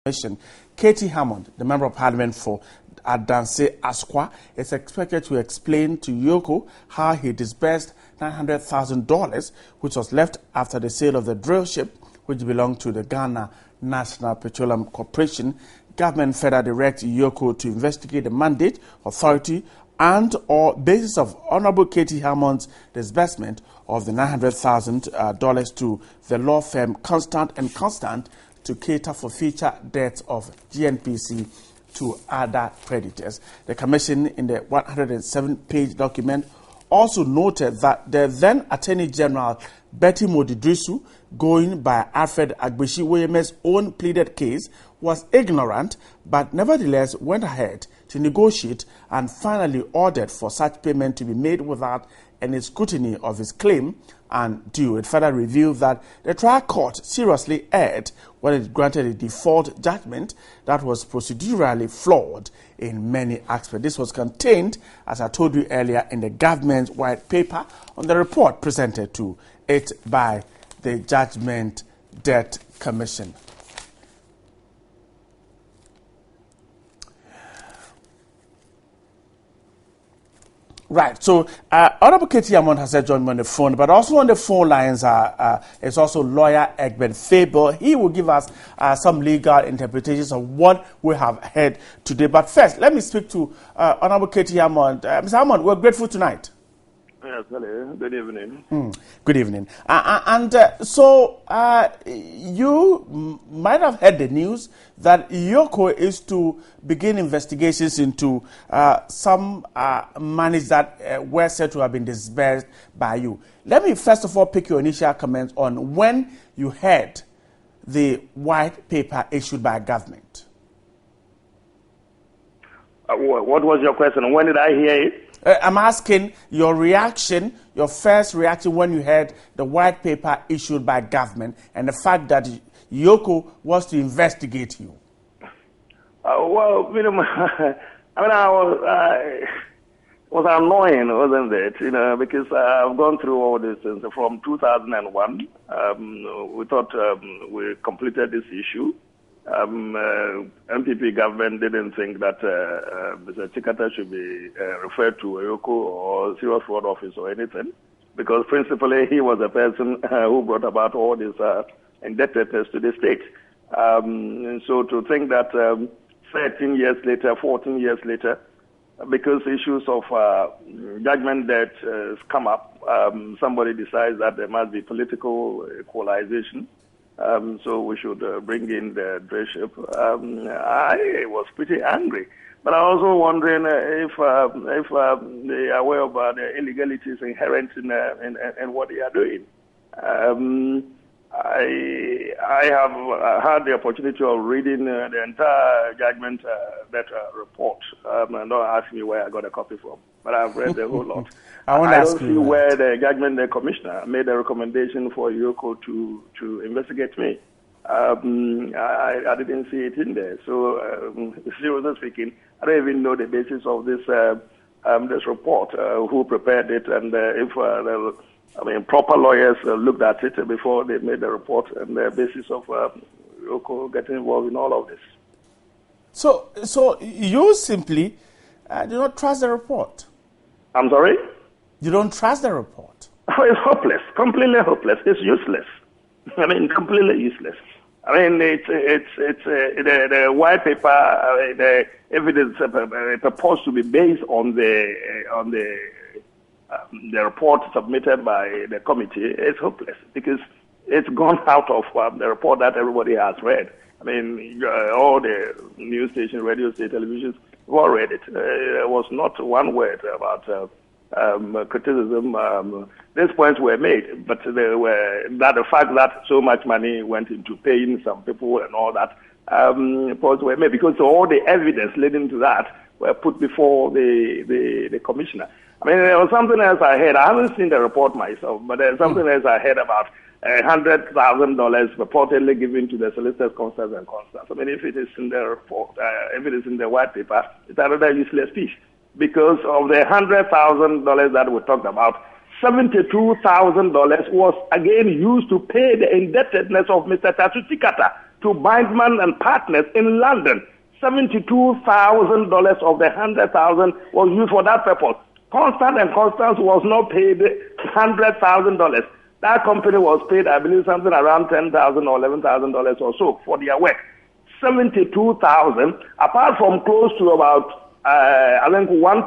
Commission. K.T Hammond, the Member of Parliament for Adanse Asqua, is expected to explain to EOCO how he disbursed $900,000, which was left after the sale of the drill ship, which belonged to the Ghana National Petroleum Corporation. Government further directs EOCO to investigate the mandate, authority, and or basis of Honorable K.T Hammond's disbursement of the $900,000 to the law firm Constant & Constant to cater for future debts of GNPC to other creditors. The Commission, in the 107-page document, also noted that the then Attorney General Betty Modidrisu, going by Alfred Agbeshi Woyeme's own pleaded case, was ignorant but nevertheless went ahead to negotiate and finally ordered for such payment to be made without any scrutiny of his claim and due. It further revealed that the trial court seriously erred when it granted a default judgment that was procedurally flawed in many aspects. This was contained, as I told you earlier, in the government's white paper on the report presented to it by the Judgment Debt Commission. Right, so Honorable K.T Hammond has joined me on the phone, but also on the phone lines is also lawyer Egbert Faber. He will give us some legal interpretations of what we have heard today. But first, let me speak to Honorable K.T Hammond. Mr. Hammond, we're grateful tonight. Yes, hello. Good evening. Good evening. So you might have heard the news that EOCO is to begin investigations into some monies that were said to have been disbursed by you. Let me first of all pick your initial comments on when you heard the white paper issued by government. What was your question? When did I hear it? I'm asking your reaction, your first reaction when you heard the white paper issued by government and the fact that EOCO was to investigate you. Well, you know, I mean, it was annoying, wasn't it? You know, because I've gone through all this since from 2001. We thought we completed this issue. MPP government didn't think that Mr. Chikata should be referred to EOCO or Serious Fraud Office or anything, because principally he was the person who brought about all this indebtedness to the state. And so to think that 13 years later, 14 years later, because issues of judgment debt come up, somebody decides that there must be political equalization. So we should bring in the drill ship. I was pretty angry, but I was also wondering if they are aware about the illegalities inherent in what they are doing. I have had the opportunity of reading the entire judgment that report. Don't ask me where I got a copy from, but I've read the whole lot. I don't see where the judgment commissioner made a recommendation for EOCO to investigate me. I didn't see it in there. So, seriously speaking, I don't even know the basis of this this report, who prepared it, and if proper lawyers looked at it before they made the report, and the basis of EOCO getting involved in all of this. So you simply do not trust the report? I'm sorry? You don't trust the report? Oh, it's hopeless, completely hopeless. It's useless. I mean, completely useless. I mean, it's the white paper, the evidence proposed to be based on the report submitted by the committee is hopeless because it's gone out of the report that everybody has read. I mean, all the news stations, radio stations, televisions, have all read it. There was not one word about criticism. These points were made, but they were that the fact that so much money went into paying some people and all that points were made because all the evidence leading to that were put before the commissioner. I mean, there was something else I heard. I haven't seen the report myself, but there's something else I heard about $100,000 reportedly given to the solicitors, Constance and Constance. I mean, if it is in the report, if it is in the white paper, it's another useless piece. Because of the $100,000 that we talked about, $72,000 was again used to pay the indebtedness of Mr. Tatu Chikata to Bindman and Partners in London. $72,000 of the $100,000 was used for that purpose. Constant and Constance was not paid $100,000. That company was paid, I believe, something around $10,000 or $11,000 or so for their work. $72,000, apart from close to about, I think, 1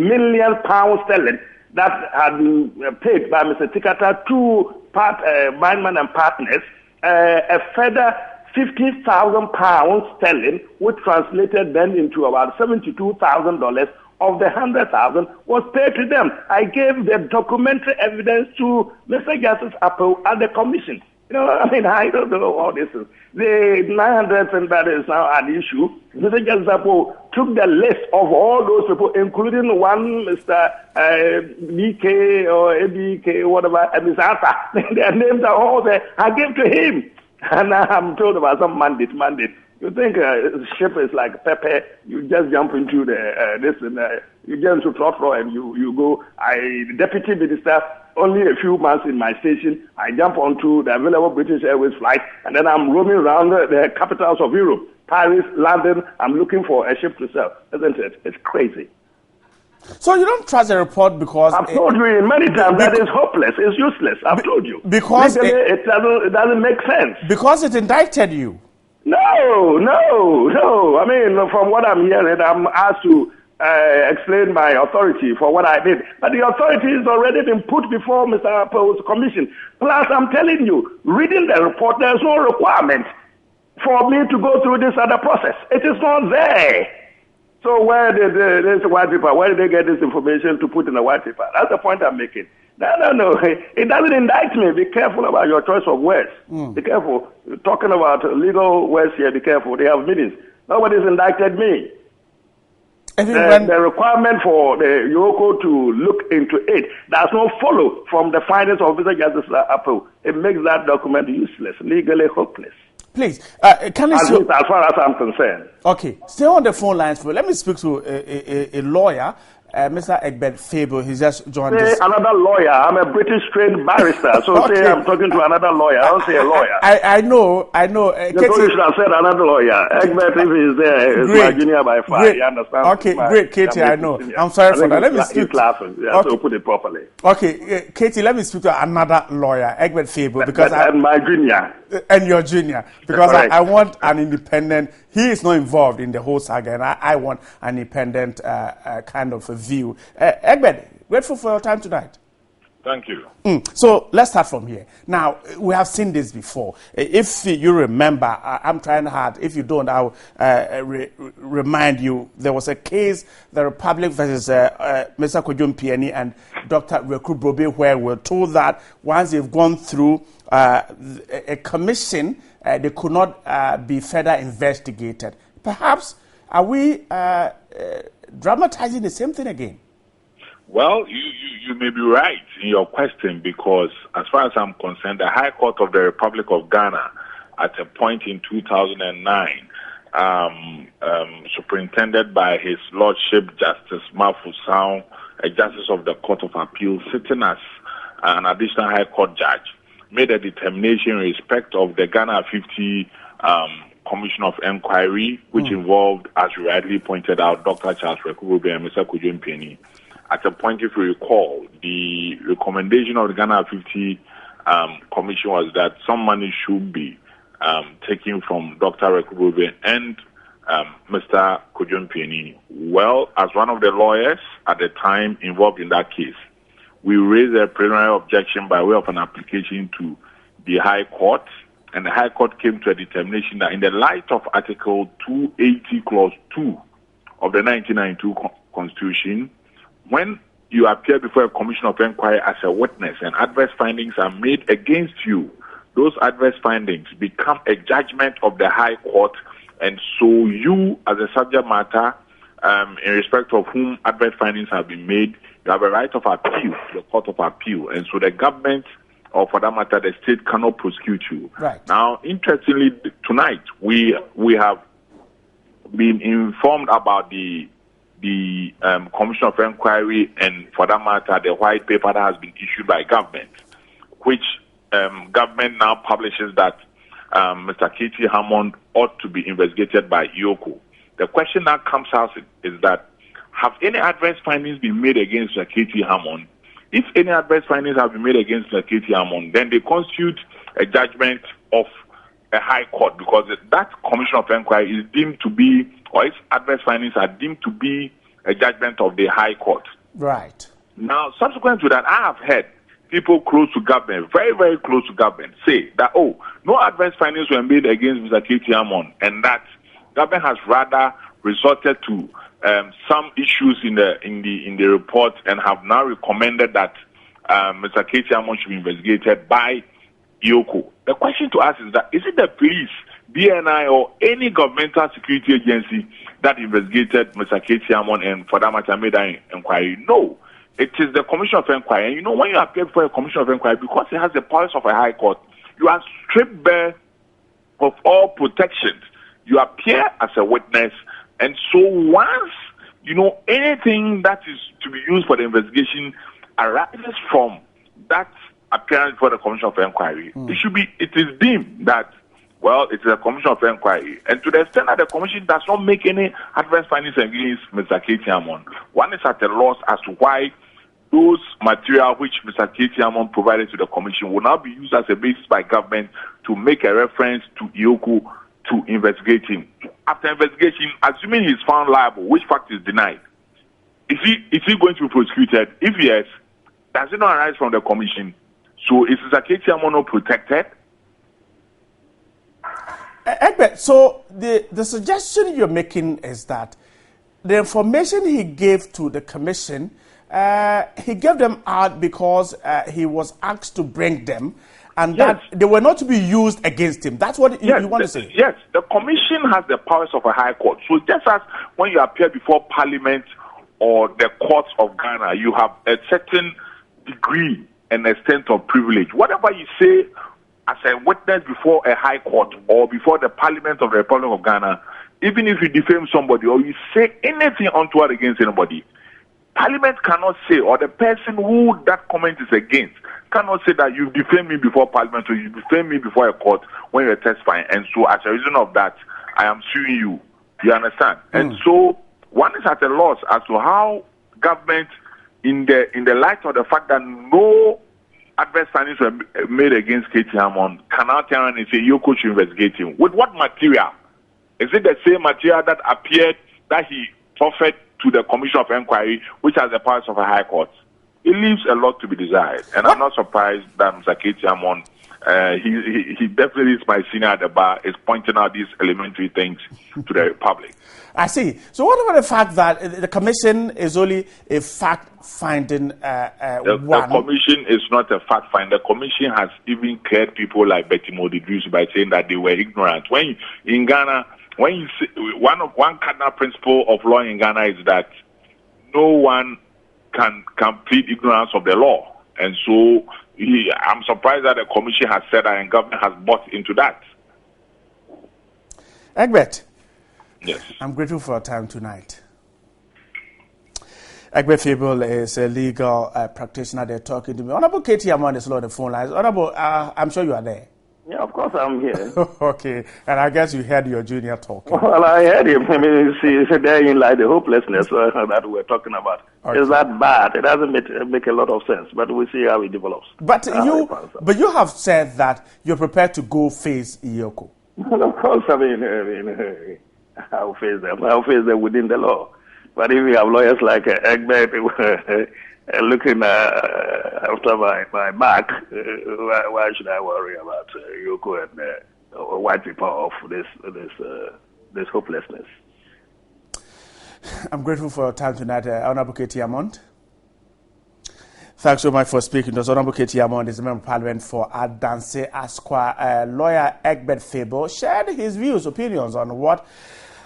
million pounds sterling that had been paid by Mr. Tikata to Bindman and Partners, a further £50,000 sterling, which translated then into about $72,000 of the $100,000 was paid to them. I gave the documentary evidence to Mr. Justice Apple at the commission. You know, I mean, I don't know all this is. The 900 and that is now an issue. Mr. Justice Apple took the list of all those people, including one Mr. BK or ABK, whatever, and Mr. Arthur. Their names are all there. I gave to him. And I'm told about some mandate. You think a ship is like pepper, you just jump into you get into throttle and you go. The deputy minister, only a few months in my station, I jump onto the available British Airways flight, and then I'm roaming around the capitals of Europe, Paris, London. I'm looking for a ship to sell, isn't it? It's crazy. So you don't trust the report because I've told you many times that it's hopeless, it's useless. I've told you because legally, it doesn't make sense. Because it indicted you. No. I mean, from what I'm hearing, I'm asked to explain my authority for what I did. But the authority has already been put before Mr. Apple's commission. Plus, I'm telling you, reading the report, there's no requirement for me to go through this other process. It is not there. So where did this white paper, where did they get this information to put in the white paper? That's the point I'm making. No. It doesn't indict me. Be careful about your choice of words. Be careful. You're talking about legal words here. Be careful. They have meanings. Nobody's indicted me. The requirement for the EOCO to look into it does not follow from the findings of Mr. Justice Apple. It makes that document useless, legally hopeless. Please, can you as far as I'm concerned. Okay, stay on the phone lines. Let me speak to a lawyer, Mr. Egbert Fable. He's just joined us. Another lawyer. I'm a British trained barrister, so okay. Say I'm talking to another lawyer. I don't say a lawyer. I know. You should have said another lawyer. Egbert, if he's there, is my junior by far. You understand? Okay, great, K.T. I know. I'm sorry for that. Let me speak. He's laughing. Yeah, okay. So put it properly. Okay, K.T. Let me speak to another lawyer, Egbert Fable, because and my junior. And your junior, because I want an independent. He is not involved in the whole saga, and I want an independent kind of a view. Egbert, grateful for your time tonight. Thank you. So let's start from here. Now, we have seen this before. If you remember, I'm trying hard. If you don't, I'll remind you. There was a case, the Republic versus Mr. Kojun Pieni and Dr. Reku Brobe, where we're told that once they've gone through a commission, they could not be further investigated. Perhaps, are we dramatizing the same thing again? Well, you may be right in your question, because as far as I'm concerned, the High Court of the Republic of Ghana, at a point in 2009, superintended by His Lordship Justice Mafusau, a Justice of the Court of Appeal, sitting as an additional High Court judge, made a determination in respect of the Ghana 50 Commission of Inquiry, which involved, as you rightly pointed out, Dr. Charles Rekubobe and Mr. Kojun Pieni. At a point, if you recall, the recommendation of the Ghana 50 Commission was that some money should be taken from Dr. Rekubobe and Mr. Kojun Pieni. Well, as one of the lawyers at the time involved in that case, we raised a preliminary objection by way of an application to the High Court, and the High Court came to a determination that in the light of Article 280, Clause 2 of the 1992 Constitution, when you appear before a commission of inquiry as a witness and adverse findings are made against you, those adverse findings become a judgment of the High Court, and so you, as a subject matter, in respect of whom adverse findings have been made, you have a right of appeal to the Court of Appeal, and so the government, or for that matter, the state, cannot prosecute you. Right. Now, interestingly, tonight we have been informed about the Commission of Inquiry, and for that matter, the white paper that has been issued by government, which government now publishes that Mr. K.T Hammond ought to be investigated by EOCO. The question that comes out is that, have any adverse findings been made against Mr. K.T Hammond? If any adverse findings have been made against Mr. K.T Hammond, then they constitute a judgment of a high court, because that commission of inquiry is deemed to be, or its adverse findings are deemed to be a judgment of the high court. Right. Now, subsequent to that, I have heard people close to government, very, very close to government, say that, no adverse findings were made against Mr. K.T Hammond, and that government has rather resorted to some issues in the report and have now recommended that Mr. K.T Hammond should be investigated by EOCO. The question to us is that, is it the police, BNI, or any governmental security agency that investigated Mr. K.T Hammond and, for that matter, made an inquiry? No. It is the Commission of Inquiry. And when you appear before a Commission of Inquiry, because it has the powers of a high court, you are stripped bare of all protections. You appear as a witness. And so once, anything that is to be used for the investigation arises from that appearance for the Commission of Inquiry, it is deemed that, it is a Commission of Inquiry. And to the extent that the Commission does not make any adverse findings against Mr. K.T Hammond, one is at a loss as to why those material which Mr. K.T Hammond provided to the Commission will now be used as a basis by government to make a reference to EOCO to investigate him. After investigation, assuming he is found liable, which fact is denied, is he going to be prosecuted? If yes, does it not arise from the Commission? So is Mr. K.T Hammond not protected? Egbert, so the suggestion you're making is that the information he gave to the Commission, he gave them out because he was asked to bring them, and that they were not to be used against him. That's what you want to say? Yes, the Commission has the powers of a high court. So just as when you appear before Parliament or the courts of Ghana, you have a certain degree and extent of privilege. Whatever you say as a witness before a high court or before the Parliament of the Republic of Ghana, even if you defame somebody or you say anything untoward against anybody, Parliament cannot say, or the person who that comment is against cannot say that you defamed me before Parliament or you defamed me before a court when you're testifying. And so as a result of that, I am suing you. You understand? And so one is at a loss as to how government, in the light of the fact that no adverse findings were made against K.T Hammond, can now turn around and say EOCO should investigate him. With what material? Is it the same material that appeared that he offered to the Commission of Inquiry, which has the powers of a high court? It leaves a lot to be desired. And I'm not surprised that Mr. K.T Hammond, he definitely is my senior at the bar, is pointing out these elementary things to the public. I see. So what about the fact that the Commission is only a fact-finding one? The Commission is not a fact-finder. The Commission has even cleared people like Betty Modidrusi by saying that they were ignorant. When in Ghana, when you see, one cardinal principle of law in Ghana is that no one can plead ignorance of the law. And so I'm surprised that the Commission has said that and government has bought into that. Egbert. Yes. I'm grateful for your time tonight. Egbert Fable is a legal practitioner. They're talking to me. Honorable K.T Hammond is on the phone lines. Honorable, I'm sure you are there. Yeah, of course I'm here. Okay. And I guess you heard your junior talking. Well, I heard him. I mean, see, there in like the hopelessness that we're talking about. Okay. Is that bad? It doesn't make a lot of sense, but we'll see how it develops. But you have said that you're prepared to go face EOCO. Well, of course, I mean, I'll face them. I'll face them within the law. But if you have lawyers like Egbert looking after my back, why should I worry about EOCO and white people of this hopelessness? I'm grateful for your time tonight, Honorable K.T Hammond. Thanks so much for speaking to us. Honorable K.T Hammond is a member of Parliament for Adanse Asqua. Lawyer Egbert Fable shared his views, opinions on what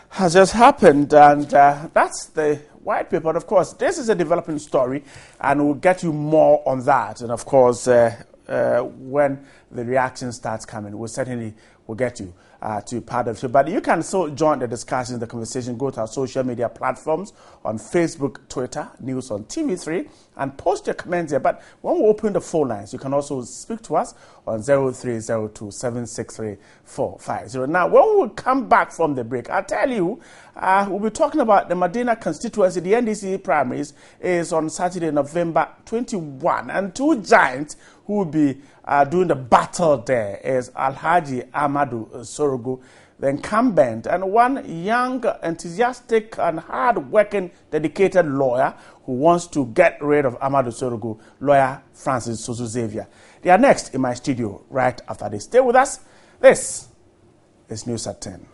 has just happened, and that's the white paper. Of course, this is a developing story, and we'll get you more on that. And of course, when the reaction starts coming, we'll certainly get you. to be part of the show. But you can still join the discussion, the conversation. Go to our social media platforms on Facebook, Twitter, News on TV3, and post your comments there. But when we open the phone lines, you can also speak to us on 0302 763 450. Now, when we come back from the break, I'll tell you, we'll be talking about the Medina constituency. The NDC primaries is on Saturday, November 21, and two giants who will be doing the battle there is Alhaji Amadou Sorogo, the incumbent, and one young, enthusiastic, and hard-working, dedicated lawyer who wants to get rid of Amadou Sorogo, lawyer Francis Soso Xavier. They are next in my studio right after this. Stay with us. This is News at 10.